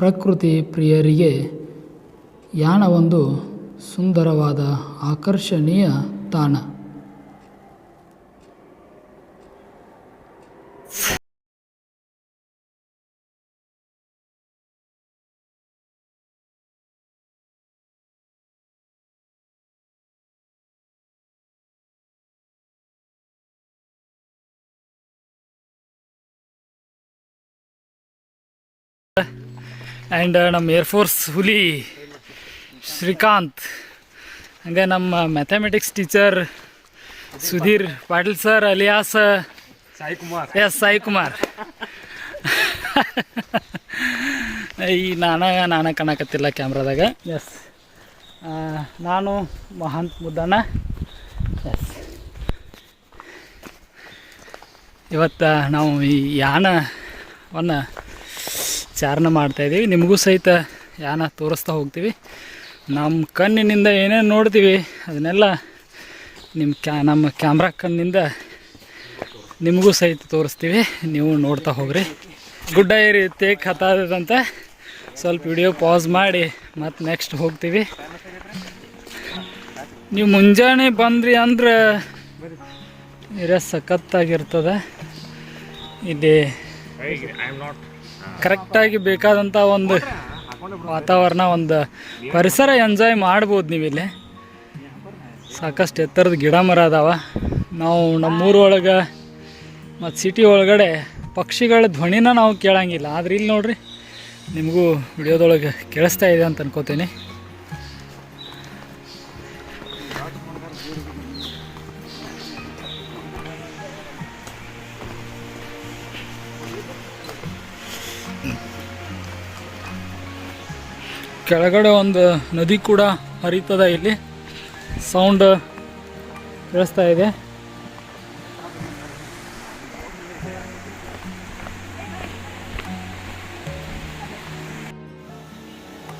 ಪ್ರಕೃತಿ ಪ್ರಿಯರಿಗೆ ಯಾಣ ಒಂದು ಸುಂದರವಾದ ಆಕರ್ಷಣೀಯ ತಾಣ. ಆ್ಯಂಡ್ ನಮ್ಮ ಏರ್ಫೋರ್ಸ್ ಹುಲಿ ಶ್ರೀಕಾಂತ್, ಹಂಗೆ ನಮ್ಮ mathematics teacher Sudhir Patil sir alias Sai Kumar. ಈ ನಾನು ಕಾಣಕತ್ತಿಲ್ಲ ಕ್ಯಾಮ್ರಾದಾಗ. ಎಸ್, ನಾನು ಮಹಾಂತ್ ಮುದ್ದಣ್ಣ. ಎಸ್, ಇವತ್ತು ನಾವು ಈ ಯಾನವನ್ನು ಚಾರಣ ಮಾಡ್ತಾಯಿದ್ದೀವಿ. ನಿಮಗೂ ಸಹಿತ ಯಾನ ತೋರಿಸ್ತಾ ಹೋಗ್ತೀವಿ. ನಮ್ಮ ಕಣ್ಣಿನಿಂದ ಏನೇನು ನೋಡ್ತೀವಿ ಅದನ್ನೆಲ್ಲ ನಮ್ಮ ಕ್ಯಾಮ್ರಾ ಕಣ್ಣಿಂದ ನಿಮಗೂ ಸಹಿತ ತೋರಿಸ್ತೀವಿ. ನೀವು ನೋಡ್ತಾ ಹೋಗ್ರಿ. ಗುಡ್ಡ ಏರಿ ತೇಕ್ ಹತ್ತದಂತ ಸ್ವಲ್ಪ ವಿಡಿಯೋ ಪಾಸ್ ಮಾಡಿ ಮತ್ತು ನೆಕ್ಸ್ಟ್ ಹೋಗ್ತೀವಿ. ನೀವು ಮುಂಜಾನೆ ಬಂದ್ರಿ ಅಂದ್ರೆ ಸಖತ್ತಾಗಿರ್ತದೆ. ಇಲ್ಲಿ ಕರೆಕ್ಟಾಗಿ ಬೇಕಾದಂಥ ಒಂದು ವಾತಾವರಣ, ಒಂದು ಪರಿಸರ ಎಂಜಾಯ್ ಮಾಡ್ಬೋದು ನೀವು. ಇಲ್ಲಿ ಸಾಕಷ್ಟು ಎತ್ತರದ ಗಿಡ ಮರ ಅದಾವ. ನಾವು ನಮ್ಮೂರೊಳಗೆ ಮತ್ತು ಸಿಟಿ ಒಳಗಡೆ ಪಕ್ಷಿಗಳ ಧ್ವನಿನ ನಾವು ಕೇಳಂಗಿಲ್ಲ. ಆದ್ರೆ ಇಲ್ಲಿ ನೋಡ್ರಿ, ನಿಮಗೂ ವಿಡಿಯೋದೊಳಗೆ ಕೇಳಿಸ್ತಾ ಇದೆ ಅಂತ ಅನ್ಕೋತೀನಿ. ಕೆಳಗಡೆ ಒಂದು ನದಿ ಕೂಡ ಹರಿತದ. ಇಲ್ಲಿ ಸೌಂಡ್ ಕೇಳಿಸ್ತಾ ಇದೆ.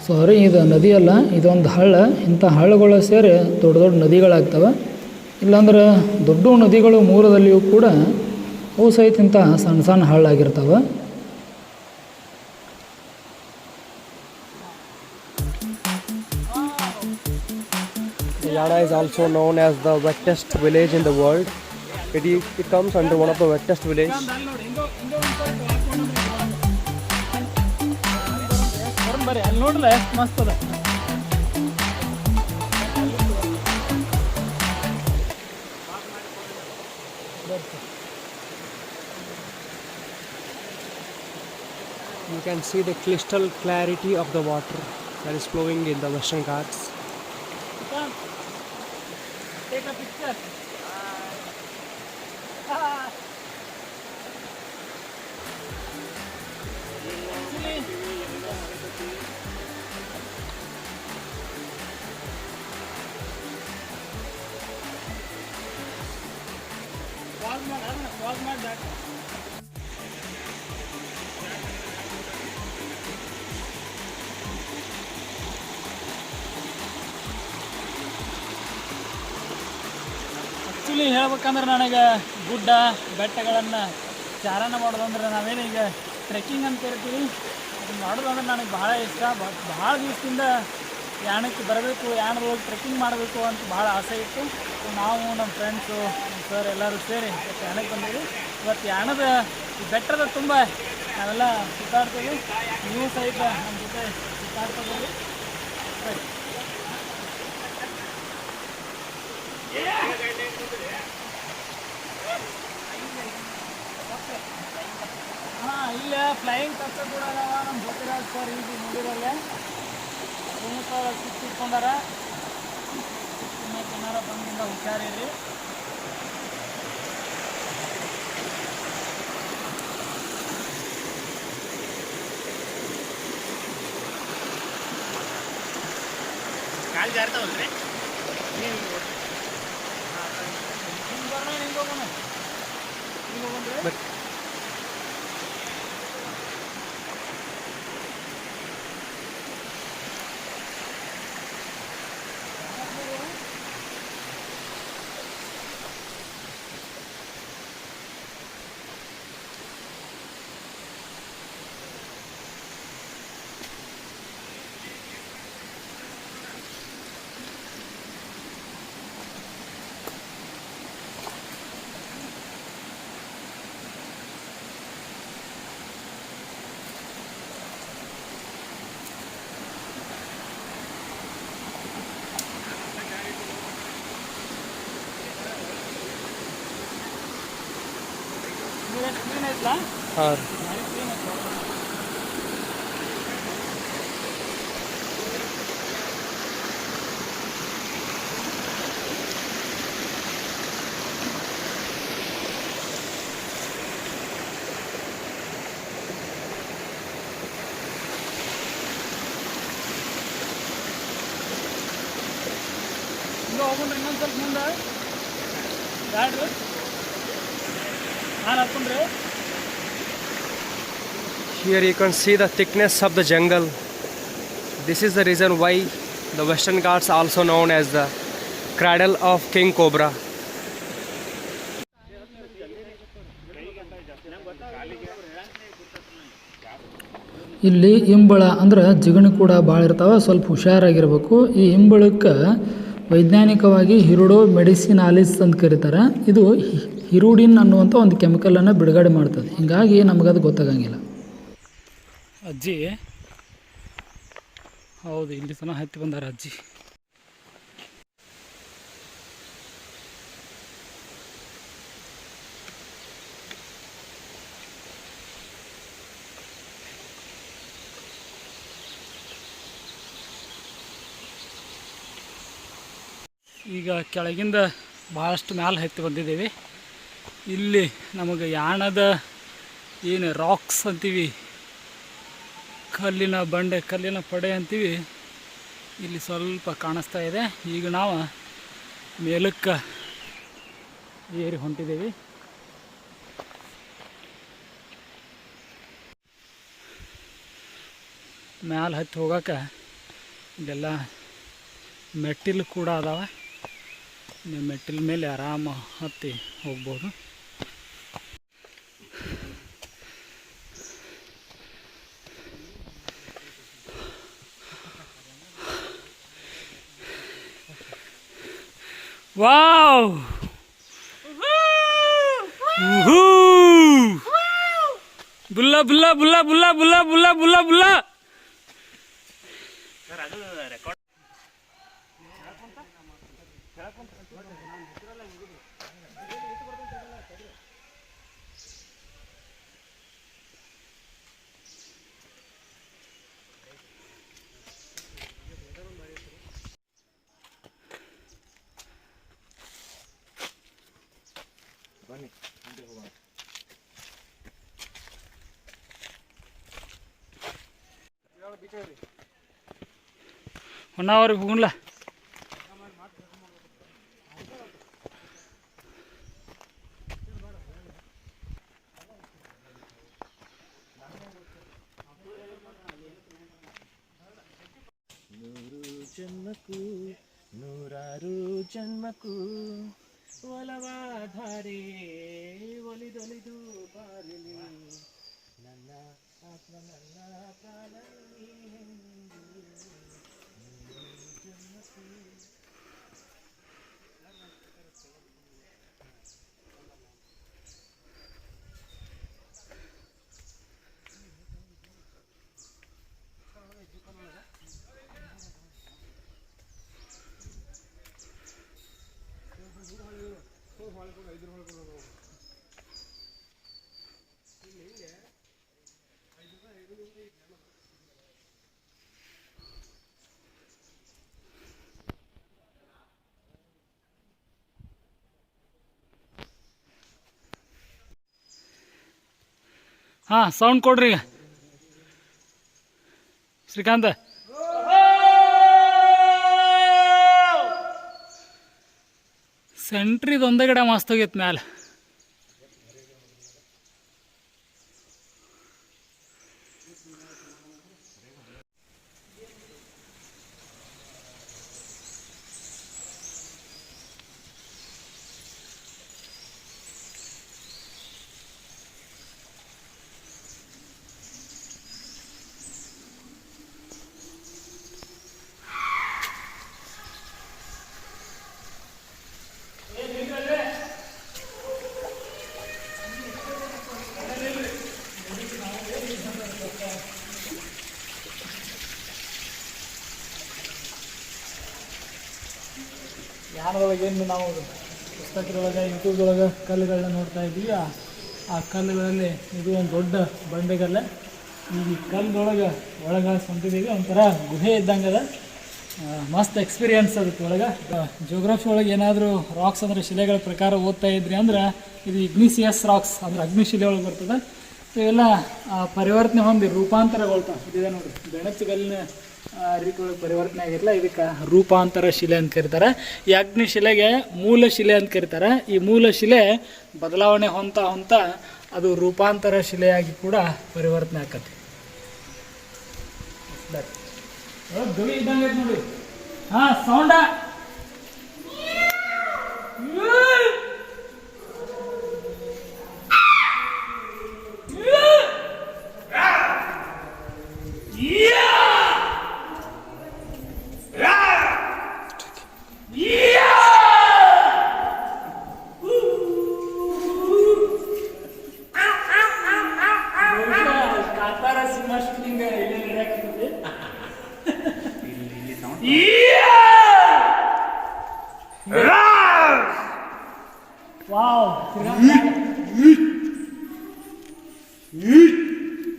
ಸಾರಿ, ಇದು ನದಿ ಅಲ್ಲ, ಇದೊಂದು ಹಳ್ಳ. ಇಂಥ ಹಳ್ಳಗಳು ಸೇರಿ ದೊಡ್ಡ ದೊಡ್ಡ ನದಿಗಳಾಗ್ತವೆ. ಇಲ್ಲಾಂದ್ರೆ ದೊಡ್ಡ ನದಿಗಳು ಮೂರದಲ್ಲಿಯೂ ಕೂಡ ಅವು ಸಹಿತ ಇಂಥ ಸಣ್ಣ ಸಣ್ಣ ಹಳ್ಳಾಗಿರ್ತವೆ. Yana is also known as the wettest village in the world. It comes under one of the wettest villages. You can see the crystal clarity of the water that is flowing in the Western Ghats. Take a picture. Actually ಹೇಳ್ಬೇಕಂದ್ರೆ ನನಗೆ ಗುಡ್ಡ ಬೆಟ್ಟಗಳನ್ನು ಚಾರಣ ಮಾಡೋದಂದ್ರೆ ನಾವೇನೀಗ trekking ಅಂತ ಇರ್ತೀವಿ, ಅದನ್ನು ಮಾಡೋದಂದ್ರೆ ನನಗೆ ಭಾಳ ಇಷ್ಟ. ಭಾಳ ದಿವಸದಿಂದ ಯಾಣಕ್ಕೆ ಬರಬೇಕು, ಯಾಣದೊಳಗೆ ಟ್ರೆಕ್ಕಿಂಗ್ ಮಾಡಬೇಕು ಅಂತ ಭಾಳ ಆಸೆ ಇತ್ತು. ನಾವು ನಮ್ಮ ಫ್ರೆಂಡ್ಸು, ನಮ್ಮ ಸರ್ ಎಲ್ಲರೂ ಸೇರಿ ಯಾಣಕ್ಕೆ ಬಂದೀವಿ. ಇವತ್ತು ಯಾಣದ ಈ ಬೆಟ್ಟದ ತುಂಬ ನಾವೆಲ್ಲ ಸುತ್ತಾಡ್ತೀವಿ. ನೀವು ಸಹಿತ ನಮ್ಮ ಜೊತೆ ಸುತ್ತಾಡ್ತೀವಿ. ಸರಿ, ಹಾಂ, ಇಲ್ಲೇ ಫ್ಲೈಯಿಂಗ್ ತಕ್ಕ ಕೂಡ ಅದಾವ. ನಮ್ಮ ಜ್ಯೋತಿರಾಜ್ ಸರ್ ಈಗ ನೋಡಿರಲ್ಲೇ ಸಿಕ್ಕಿಟ್ಕೊಂಡಾರ. ಏನಾರ ಬಂದಿಂದ ಹುಷಾರಿರಿ. ಕಾಲು ಜಾರ್ತಾವಲ್ರಿ ಹಿಂಗೆ ಬರೋಣ, ಹಿಂಗೆ ಹೋಗೋಣ, ಹಿಂಗೆ ಹೋಗೋಣ್ರಿ. ಐತಲ್ಲ ಹಾಂ ಹಿಂಗೆ ಹೋಗ್ಕೊಂಡ್ರಿ ಇನ್ನೊಂದು ಸ್ವಲ್ಪ ಮುಂದೆ ಬ್ಯಾಡ್ರಿ ನಾನು ಹತ್ಕೊಂಡ್ರಿ. Here you can see the thickness of the jungle. This is the reason why the Western Ghats are also known as the cradle of King Cobra. ಇಲ್ಲಿ ಇಂಬಳ ಅಂದ್ರೆ ಜಿಗಣಿ ಕೂಡ ಭಾಳ ಇರ್ತಾವೆ, ಸ್ವಲ್ಪ ಹುಷಾರಾಗಿರ್ಬೇಕು. ಈ ಇಂಬಳಕ್ಕೆ ವೈಜ್ಞಾನಿಕವಾಗಿ ಹಿರುಡೋ ಮೆಡಿಸಿನಾಲಿಸ್ ಅಂತ ಕರೀತಾರೆ. ಇದು ಹಿರುಡಿನ್ ಅನ್ನುವಂಥ ಒಂದು ಕೆಮಿಕಲನ್ನು ಬಿಡುಗಡೆ ಮಾಡ್ತದೆ, ಹೀಗಾಗಿ ನಮಗದು ಗೊತ್ತಾಗಂಗಿಲ್ಲ. ಅಜ್ಜಿ ಹೌದು, ಇಲ್ಲಿ ತನಕ ಹತ್ತಿ ಬಂದಾರ ಅಜ್ಜಿ. ಈಗ ಕೆಳಗಿಂದ ಭಾಳಷ್ಟು ಮ್ಯಾಲೆ ಹತ್ತಿ ಬಂದಿದ್ದೀವಿ. ಇಲ್ಲಿ ನಮಗೆ ಯಾಣದ ಏನು ರಾಕ್ಸ್ ಅಂತೀವಿ, ಕಲ್ಲಿನ ಬಂಡೆ, ಕಲ್ಲಿನ ಪಡೆ ಅಂತೀವಿ, ಇಲ್ಲಿ ಸ್ವಲ್ಪ ಕಾಣಿಸ್ತಾ ಇದೆ. ಈಗ ನಾವು ಮೇಲಕ್ಕೆ ಏರಿ ಹೊಂಟಿದ್ದೀವಿ. ಮ್ಯಾಲೆ ಹತ್ತಿ ಹೋಗೋಕೆ ಇಲ್ಲೆಲ್ಲ ಮೆಟ್ಟಿಲು ಕೂಡ ಅದಾವೆ. ನೀವು ಮೆಟ್ಟಿಲ ಮೇಲೆ ಆರಾಮ ಹತ್ತಿ ಹೋಗ್ಬೋದು. ವಾವ್, ಬುಲ್ಲ ಬುಲ್ಲ ಬುಲ್ಲ ಬುಲ್ಲ ಬುಲ್ಲ ಬುಲ್ಲ ಬುಲ್ಲ ಬುಲ್ಲ. ಹೊನ್ನಾವರಿಗೆ ಹೋಗಲ್ಲ. ಜನ್ಮಕ್ಕೂ ನೂರಾರು ಜನ್ಮಕ್ಕೂ ಒಲವಾಧಾರೆ ಒಲಿದೊಲಿದು ಬಾರಲಿ ನನ್ನ ಆತ್ಮ ನನ್ನ ಪ್ರಾಣ ನೀನೆಂದು. ಜನ್ಮಕ್ಕೂ ಹಾಂ, ಸೌಂಡ್ ಕೊಡ್ರಿ ಈಗ ಶ್ರೀಕಾಂತ. ಸೆಂಟ್ರಿದು ಒಂದೇ ಗಿಡ ಮಸ್ತ್ ಹೋಗೈತೆ ಮ್ಯಾಲೆ. ಯಾನದೊಳಗೆ ಏನು ನಾವು ಪುಸ್ತಕದೊಳಗೆ ಯೂಟ್ಯೂಬ್ದೊಳಗೆ ಕಲ್ಲುಗಳನ್ನ ನೋಡ್ತಾ ಇದ್ದೀವಿ, ಆ ಕಲ್ಲುಗಳಲ್ಲಿ ಇದು ಒಂದು ದೊಡ್ಡ ಬಂಡೆಗಲ್ಲ. ಈ ಕಲ್ಲೊಳಗೆ ಒಳಗೆ ಹೊಂಟಿದ್ದೀವಿ, ಒಂಥರ ಗುಹೆ ಇದ್ದಂಗೆ ಮಸ್ತ್ ಎಕ್ಸ್ಪೀರಿಯನ್ಸ್ ಅದಕ್ಕೆ ಒಳಗೆ. ಜಿಯೋಗ್ರಫಿ ಒಳಗೆ ಏನಾದರೂ ರಾಕ್ಸ್ ಅಂದರೆ ಶಿಲೆಗಳ ಪ್ರಕಾರ ಓದ್ತಾ ಇದ್ರಿ ಅಂದ್ರೆ ಇದು ಇಗ್ನಿಸಿಯಸ್ ರಾಕ್ಸ್ ಅಂದ್ರೆ ಅಗ್ನಿಶಿಲೆ ಒಳಗೆ ಬರ್ತದೆ. ಇವೆಲ್ಲ ಪರಿವರ್ತನೆ ಹೊಂದಿ ರೂಪಾಂತರಗೊಳ್ತಾವೆ. ಇದೆ ನೋಡಿ, ಬೆಣಚುಗಲ್ಲಿನ ರೀತಿ ಒಳಗೆ ಪರಿವರ್ತನೆ ಆಗಿರಲ್ಲ, ಇದಕ್ಕೆ ರೂಪಾಂತರ ಶಿಲೆ ಅಂತ ಕರೀತಾರೆ. ಈ ಅಗ್ನಿಶಿಲೆಗೆ ಮೂಲ ಶಿಲೆ ಅಂತ ಕರೀತಾರೆ. ಈ ಮೂಲ ಶಿಲೆ ಬದಲಾವಣೆ ಹೊಂತ ಅದು ರೂಪಾಂತರ ಶಿಲೆಯಾಗಿ ಕೂಡ ಪರಿವರ್ತನೆ ಆಕತಿ. ಗವಿ ಇದ್ದಂಗೆ ನೋಡಿ. ಹಾಂ, ಸೌಂಡ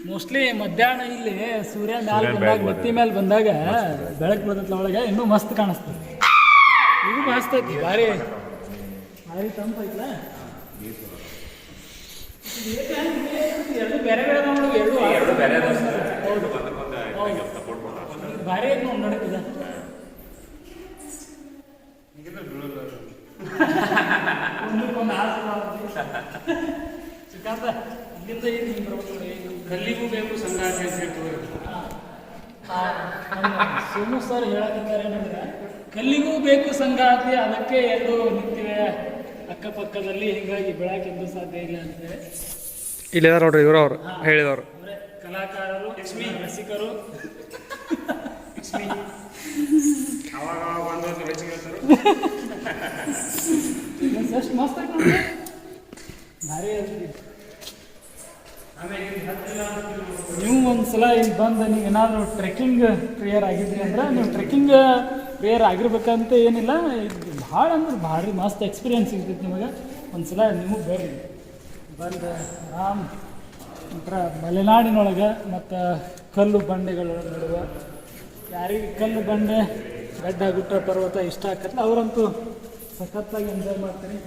ಮೋಸ್ಟ್ಲಿ ಮಧ್ಯಾಹ್ನ ಇಲ್ಲಿ ಸೂರ್ಯ ಮ್ಯಾಲೆ ಬಂದಾಗ ನೆತ್ತಿ ಮೇಲೆ ಬಂದಾಗ ಬೆಳಕು ಬರ್ತೈತಿ ಒಳಗೆ, ಇನ್ನೂ ಮಸ್ತ್ ಕಾಣಿಸ್ತದೆ. ಇದು ಮಸ್ತ್ ಐತಿ, ಭಾರಿ ಭಾರಿ ತಂಪೈತಲ್ಲ. ಎರಡು ಬೇರೆ ಬೇರೆ ಎರಡು ಭಾರಿ ಐತಿ ನೋಡಿ ನೋಡಕ್ಕಿದೆ. ಕಲ್ಲಿಗೂ ಬೇಕು ಸಂಗಾತಿ ಅಂತ ಹೇಳ್ತಾರೆ. ಸೋಮು ಸರ್ ಹೇಳಕ್ಕಿದ್ದಾರೆ ಏನಂದ್ರೆ, ಕಲ್ಲಿಗೂ ಬೇಕು ಸಂಗಾತಿ, ಅದಕ್ಕೆ ಎರಡು ನಿಂತಿವೆ ಅಕ್ಕಪಕ್ಕದಲ್ಲಿ, ಹೀಗಾಗಿ ಬೆಳಕೆಂದು ಸಾಧ್ಯ ಇಲ್ಲ ಅಂತೇಳಿ ಇಲ್ಲಿದಾರ ನೋಡ್ರಿ ಇವರು, ಅವ್ರು ಹೇಳಿದವರು ಕಲಾಕಾರರು, ರಸಿಕರು. ಅವಾಗ ಎಷ್ಟು ಮಸ್ತ್ ಆಗಿ ನೋಡಿ, ಭಾರಿ. ನೀವು ಒಂದ್ಸಲ ಇಲ್ಲಿ ಬಂದು ನೀವು ಏನಾದರೂ ಟ್ರೆಕ್ಕಿಂಗ್ ಪ್ರಿಯರ್ ಆಗಿದ್ರಿ ಅಂದ್ರೆ, ನೀವು ಟ್ರೆಕ್ಕಿಂಗ್ ಪ್ರಿಯರ್ ಆಗಿರ್ಬೇಕಂತ ಏನಿಲ್ಲ, ಇದು ಭಾಳ ಅಂದ್ರೆ ಭಾರಿ ಮಸ್ತ್ ಎಕ್ಸ್ಪೀರಿಯನ್ಸ್ ಸಿಗ್ತೈತಿ ನಿಮಗೆ. ಒಂದ್ಸಲ ನೀವು ಬರ್ರಿ, ಬಂದು ಆರಾಮ್ ಒಂಥರ ಮಲೆನಾಡಿನೊಳಗೆ ಮತ್ತು ಕಲ್ಲು ಬಂಡೆಗಳ ನಡುವೆ, ಯಾರಿಗೆ ಕಲ್ಲು ಬಂಡೆ ಬೆಟ್ಟ ಗುಡ್ಡ ಪರ್ವತ ಇಷ್ಟ ಆಗತ್ತಲ್ಲ ಅವರಂತೂ ಸಖತ್ತಾಗಿ ಎಂಜಾಯ್ ಮಾಡ್ತಾರೆ.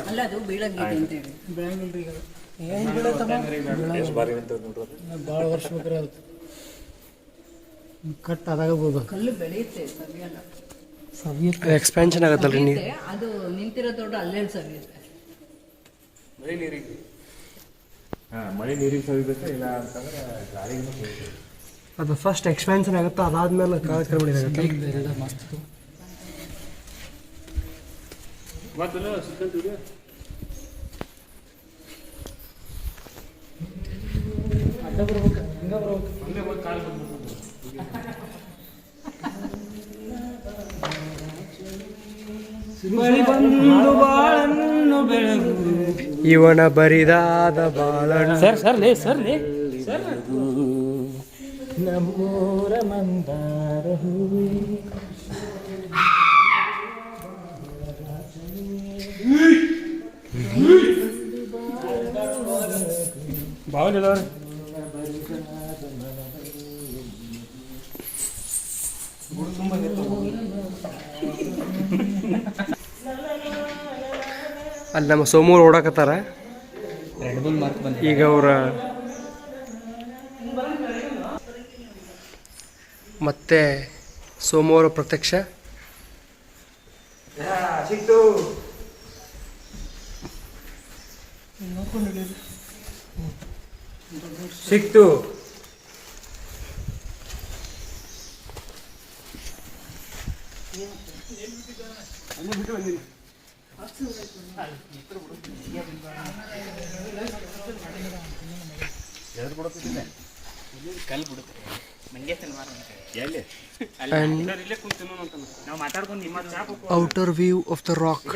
ಅಲ್ಲ ಅದು ಬೀಳಂಗಿದೆ ಅಂತೇಳಿ ಬೆಳಂಗಿಲ್ರಿ ಈಗ ಏನು ಬೀಳತ್ತಮ್ಮ, ಭಾಳ ವರ್ಷ ಬೇಕಾರೆ ಅದು ಕಟ್ ಅದಾಗಬಹುದು. ಕಲ್ಲು ಬೆಳೆಯುತ್ತೆ, ಸವಿಯಲ್ಲ. ಎಕ್ಸ್ಪ್ಯಾನ್ಷನ್ ಆಗತ್ತಲ್ರಿ ನೀವು. ಅದು ನಿಂತಿರೋ ದೊಡ್ಡ ಅಲ್ಲೇನು ಸವಿಯುತ್ತೆ. ಮಳೆ ನೀರಿಗೆ ಸವಿಬೇಕು, ಇಲ್ಲ ಅಂತಂದ್ರೆ ಗಾಳಿಗೂ ಅದು ಫಸ್ಟ್ ಎಕ್ಸ್ಪ್ಯಾನ್ಷನ್ ಆಗುತ್ತೆ, ಅದಾದ್ಮೇಲೆ ಕಾಲಕ್ರಮ ಎಲ್ಲ ಮಸ್ತ್. ಅಡ್ಡ ಬರ್ಬೇಕು, ಹಿಂಗ ಬರ್ಬೇಕು, ಹಂಗೆ ಹೋಗಿ ಕಾಲು ಬಂದ್ಬಿಟ್ಟು ಇವನ ಬರಿದಾದ ಬಾಳಣ್ಣ. ಸರ್ ಸರ್ ಲೇ ಸರ್ ಲೇ ಸರ್, ನಮ್ಮೂರ ಮಂದಾರ ಹೂವಿ ಬಾವಲಿದವ್ರಿ. ಅಲ್ಲಿ ನಮ್ಮ ಸೋಮೂರು ಓಡಾಕತ್ತಾರ ಈಗ ಅವ್ರ. ಮತ್ತೆ ಸೋಮವಾರ ಪ್ರತ್ಯಕ್ಷ ಸಿಕ್ತು. ಸಿಕ್ತು. Outer view of the rock.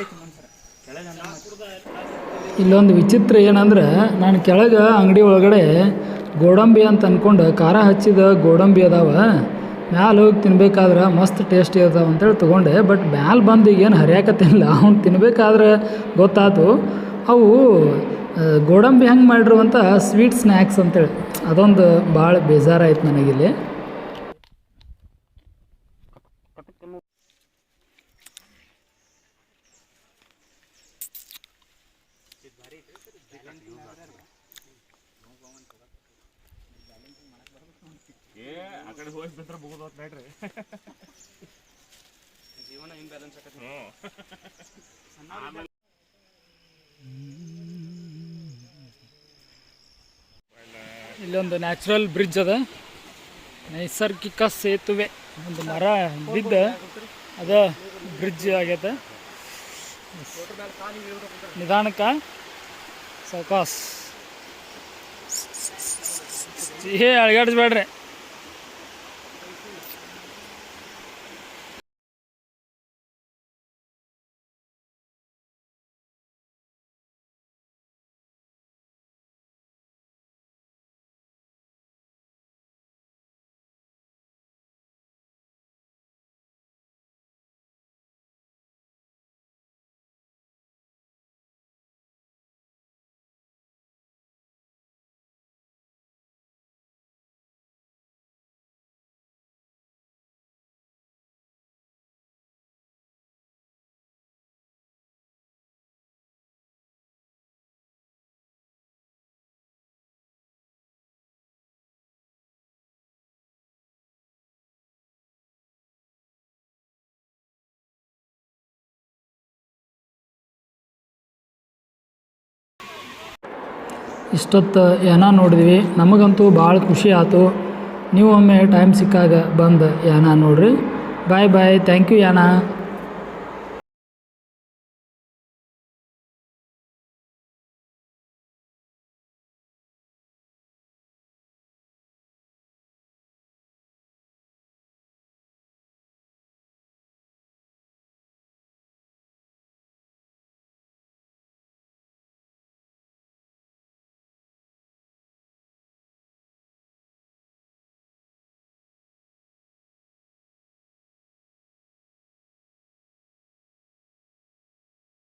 ಇಲ್ಲೊಂದು ವಿಚಿತ್ರ ಏನಂದ್ರೆ ನಾನು ಕೆಳಗೆ ಅಂಗಡಿ ಒಳಗಡೆ ಗೋಡಂಬಿ ಅಂತ ಅಂದ್ಕೊಂಡು ಖಾರ ಹಚ್ಚಿದ ಗೋಡಂಬಿ ಅದಾವ, ಮ್ಯಾಲೆ ಹೋಗಿ ತಿನ್ಬೇಕಾದ್ರೆ ಮಸ್ತ್ ಟೇಸ್ಟ್ ಇರ್ತಾವೆ ಅಂತೇಳಿ ತೊಗೊಂಡೆ. ಬಟ್ ಮ್ಯಾಲೆ ಬಂದು ಏನು ಹರಿಯಾಕತ್ತಿಲ್ಲ, ಅವ್ನು ತಿನ್ಬೇಕಾದ್ರೆ ಗೊತ್ತಾಯ್ತು ಅವು ಗೋಡಂಬಿ ಹೆಂಗೆ ಮಾಡಿರು ಅಂತ ಸ್ವೀಟ್ ಸ್ನ್ಯಾಕ್ಸ್ ಅಂತೇಳಿ. ಅದೊಂದು ಭಾಳ ಬೇಜಾರಾಯ್ತು ನನಗಿಲ್ಲಿ. ಆ ಕಡೆ ಹೋಗಿ ಬಿಟ್ರೆ ಮುಗಿದು ನೋಡ್ರಿ ಜೀವನ ಇಂಬ್ಯಾಲೆನ್ಸ್ ಆಕತಿ. ಇಲ್ಲೊಂದು ನ್ಯಾಚುರಲ್ ಬ್ರಿಡ್ಜ್ ಅದ, ನೈಸರ್ಗಿಕ ಸೇತುವೆ. ಒಂದು ಮರ ಬಿದ್ದ ಅದ ಬ್ರಿಡ್ಜ್ ಆಗೈತೆ. ನಿಧಾನಕ್ಕೆ ಸಾವಕಾಶ ಅಳಗಾಡಿಸ್ಬೇಡ್ರಿ. ಇಷ್ಟೊತ್ತು ಯಾನ ನೋಡಿದ್ವಿ, ನಮಗಂತೂ ಭಾಳ ಖುಷಿ ಆಯಿತು. ನೀವು ಒಮ್ಮೆ ಟೈಮ್ ಸಿಕ್ಕಾಗ ಬಂದು ಯಾನ ನೋಡ್ರಿ. ಬಾಯ್ ಬಾಯ್, ಥ್ಯಾಂಕ್ ಯು ಯಾನ.